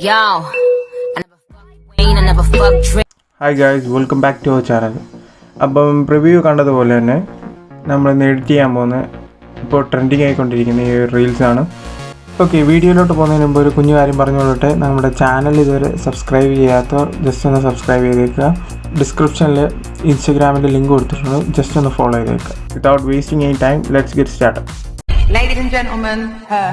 Yo, I never fuck Wayne, I never fuck Drake. Hi guys, welcome back to our channel. അപ്പം preview കണ്ടതുപോലെ തന്നെ നമ്മൾ ഇന്ന് edit ചെയ്യാൻ പോകുന്ന ഇപ്പോൾ ട്രെൻഡിങ് ആയിക്കൊണ്ടിരിക്കുന്ന ഈ റീൽസാണ്. ഓക്കെ, വീഡിയോയിലോട്ട് പോകുന്നതിന് മുമ്പ് ഒരു കുഞ്ഞു കാര്യം പറഞ്ഞുകൊള്ളട്ടെ. നമ്മുടെ ചാനൽ ഇതുവരെ സബ്സ്ക്രൈബ് ചെയ്യാത്തവർ ജസ്റ്റ് ഒന്ന് സബ്സ്ക്രൈബ് ചെയ്തേക്കുക. ഡിസ്ക്രിപ്ഷനിൽ ഇൻസ്റ്റഗ്രാമിൻ്റെ ലിങ്ക് കൊടുത്തിട്ടുണ്ട്, ജസ്റ്റ് ഒന്ന് ഫോളോ ചെയ്തേക്കുക. Without wasting any time, let's get started. Ladies and gentlemen, her.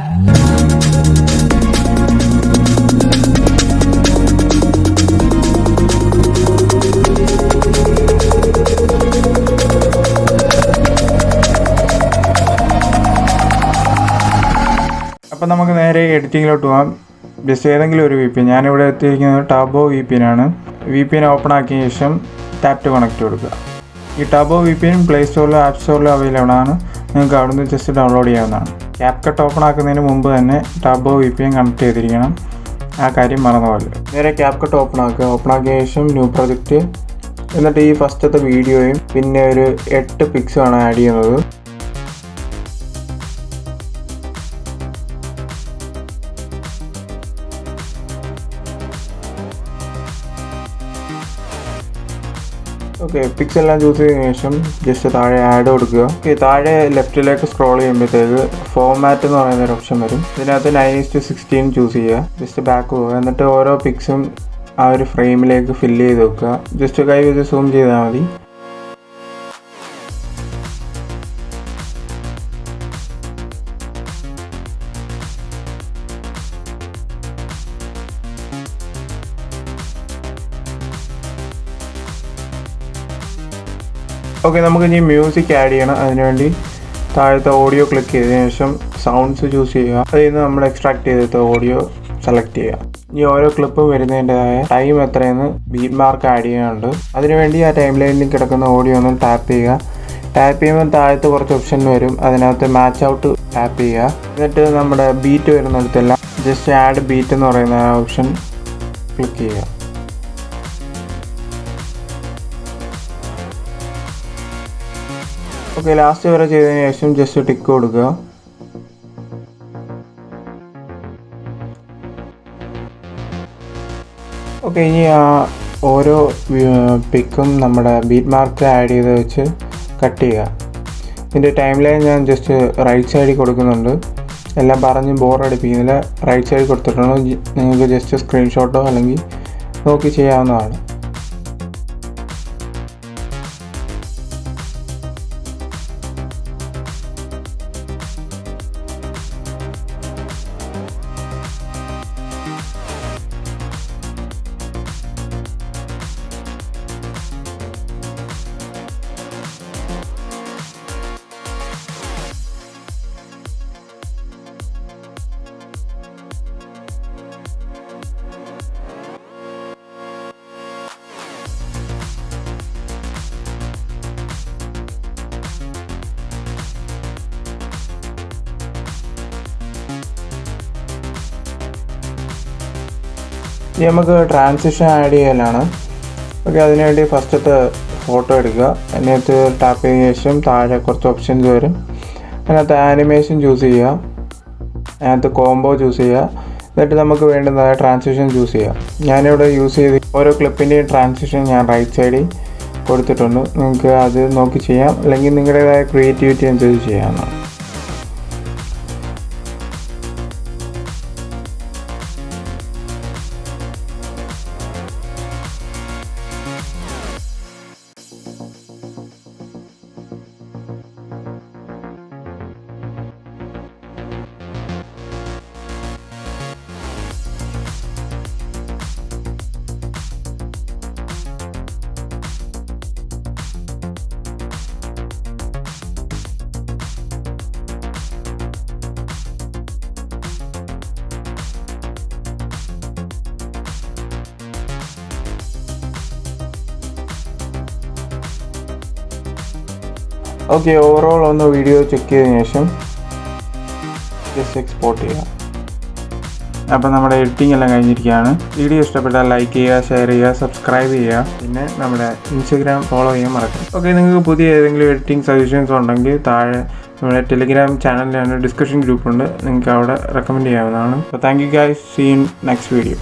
അപ്പം നമുക്ക് നേരെ എഡിറ്റിങ്ങിലോട്ട് പോകാം. ജസ്റ്റ് ഏതെങ്കിലും ഒരു വി പി എൻ, ഞാനിവിടെ എത്തിയിരിക്കുന്നത് ടർബോ വി പി എൻ ആണ്. വി പി എൻ ഓപ്പൺ ആക്കിയ ശേഷം ടാപ്പ് ടു കണക്റ്റ് കൊടുക്കുക. ഈ turbo V P N play സ്റ്റോറിലും ആപ്പ് സ്റ്റോറിലും അവൈലബിൾ ആണ്. നിങ്ങൾക്ക് അവിടുന്ന് ജസ്റ്റ് ഡൗൺലോഡ് ചെയ്യാവുന്നതാണ്. ക്യാപ്കട്ട് ഓപ്പൺ ആക്കുന്നതിന് മുമ്പ് തന്നെ turbo V P N connect ചെയ്തിരിക്കണം, ആ കാര്യം മറന്നുപോലെ. നേരെ ക്യാപ്കട്ട് ഓപ്പൺ ആക്കുക. ഓപ്പൺ ആക്കിയ ശേഷം ന്യൂ പ്രൊജക്റ്റ്, എന്നിട്ട് ഈ ഫസ്റ്റത്തെ വീഡിയോയും പിന്നെ ഒരു 8 പിക്സുമാണ് ആഡ് ചെയ്യുന്നത്. ഓക്കെ, പിക്സ് എല്ലാം ചൂസ് ചെയ്തതിനു ശേഷം ജസ്റ്റ് താഴെ ആഡ് കൊടുക്കുക. ഓക്കെ, താഴെ ലെഫ്റ്റിലേക്ക് സ്ക്രോൾ ചെയ്യുമ്പോഴത്തേക്ക് ഫോർമാറ്റ് എന്ന് പറയുന്ന ഒരു ഓപ്ഷൻ വരും. ഇതിനകത്ത് 9:16 ചൂസ് ചെയ്യുക. ജസ്റ്റ് ബാക്ക് പോവുക. എന്നിട്ട് ഓരോ പിക്സും ആ ഒരു ഫ്രെയിമിലേക്ക് ഫില്ല് ചെയ്ത് വെക്കുക. ജസ്റ്റ് കൈ വെച്ച് സൂം ചെയ്താൽ മതി. ഓക്കെ, നമുക്ക് ഇനി മ്യൂസിക് ആഡ് ചെയ്യണം. അതിനുവേണ്ടി താഴത്തെ ഓഡിയോ ക്ലിക്ക് ചെയ്തതിനു ശേഷം സൗണ്ട്സ് ചൂസ് ചെയ്യുക. അതിൽ നിന്ന് നമ്മൾ എക്സ്ട്രാക്ട് ചെയ്തിട്ട് ഓഡിയോ സെലക്ട് ചെയ്യുക. ഇനി ഓരോ ക്ലിപ്പും വരുന്നതിൻ്റെതായ ടൈം എത്രയെന്ന് ബീറ്റ് മാർക്ക് ആഡ് ചെയ്യാനുണ്ട്. അതിനുവേണ്ടി ആ ടൈം ലൈനിൽ കിടക്കുന്ന ഓഡിയോ ഒന്ന് ടാപ്പ് ചെയ്യുക. ടാപ്പ് ചെയ്യുമ്പോൾ താഴത്ത് കുറച്ച് ഓപ്ഷൻ വരും, അതിനകത്ത് മാച്ച് ഔട്ട് ടാപ്പ് ചെയ്യുക. എന്നിട്ട് നമ്മുടെ ബീറ്റ് വരുന്നിടത്തെല്ലാം ജസ്റ്റ് ആഡ് ബീറ്റ് എന്ന് പറയുന്ന ആ ഓപ്ഷൻ ക്ലിക്ക് ചെയ്യുക. ഓക്കെ, ലാസ്റ്റ് വരെ ചെയ്തതിന് ശേഷം ജസ്റ്റ് ടിക്ക് കൊടുക്കുക. ഓക്കെ, ഇനി ആ ഓരോ പിക്കും നമ്മുടെ ബീറ്റ് മാർക്ക് ആഡ് ചെയ്ത് വെച്ച് കട്ട് ചെയ്യുക. ഇതിൻ്റെ ടൈം ലൈൻ ഞാൻ ജസ്റ്റ് റൈറ്റ് സൈഡിൽ കൊടുക്കുന്നുണ്ട്. എല്ലാം പറഞ്ഞ് ബോറടിപ്പിക്കുന്നില്ല, റൈറ്റ് സൈഡിൽ കൊടുത്തിട്ടുണ്ട്. നിങ്ങൾക്ക് ജസ്റ്റ് സ്ക്രീൻഷോട്ടോ അല്ലെങ്കിൽ നോക്കി ചെയ്യാവുന്നതാണ്. ഇനി നമുക്ക് ട്രാൻസിഷൻ ആഡ് ചെയ്യലാണ്. ഓക്കെ, അതിനുവേണ്ടി ഫസ്റ്റത്തെ ഫോട്ടോ എടുക്കുക. അതിനകത്ത് ടാപ്പ് ചെയ്തതിനു ശേഷം താഴെ കുറച്ച് ഓപ്ഷൻസ് വരും. അതിനകത്ത് ആനിമേഷൻ ചൂസ് ചെയ്യുക. അതിനകത്ത് കോംബോ ചൂസ് ചെയ്യുക. എന്നിട്ട് നമുക്ക് വേണ്ടുന്നതായ ട്രാൻസിഷൻ ചൂസ് ചെയ്യുക. ഞാനിവിടെ യൂസ് ചെയ്ത് ഓരോ ക്ലിപ്പിൻ്റെയും ട്രാൻസിഷൻ ഞാൻ റൈറ്റ് സൈഡിൽ കൊടുത്തിട്ടുണ്ട്. നിങ്ങൾക്ക് അത് നോക്കി ചെയ്യാം, അല്ലെങ്കിൽ നിങ്ങളുടേതായ ക്രിയേറ്റിവിറ്റി അനുസരിച്ച് ചെയ്യാവുന്നതാണ്. ഓക്കെ, ഓവറോൾ ഒന്ന് വീഡിയോ ചെക്ക് ചെയ്തതിനു ശേഷം ജസ്റ്റ് എക്സ്പോർട്ട് ചെയ്യാം. അപ്പോൾ നമ്മുടെ എഡിറ്റിംഗ് എല്ലാം കഴിഞ്ഞിരിക്കുകയാണ്. വീഡിയോ ഇഷ്ടപ്പെട്ടാൽ ലൈക്ക് ചെയ്യുക, ഷെയർ ചെയ്യുക, സബ്സ്ക്രൈബ് ചെയ്യുക, പിന്നെ നമ്മുടെ ഇൻസ്റ്റഗ്രാം ഫോളോ ചെയ്യാൻ മറക്കും. ഓക്കെ, നിങ്ങൾക്ക് പുതിയ ഏതെങ്കിലും എഡിറ്റിംഗ് സജഷൻസ് ഉണ്ടെങ്കിൽ താഴെ നമ്മുടെ ടെലിഗ്രാം ചാനലിലാണ് ഡിസ്കഷൻ ഗ്രൂപ്പുണ്ട്, നിങ്ങൾക്ക് അവിടെ റെക്കമെൻഡ് ചെയ്യാവുന്നതാണ്. അപ്പോൾ thank you guys, see in next video.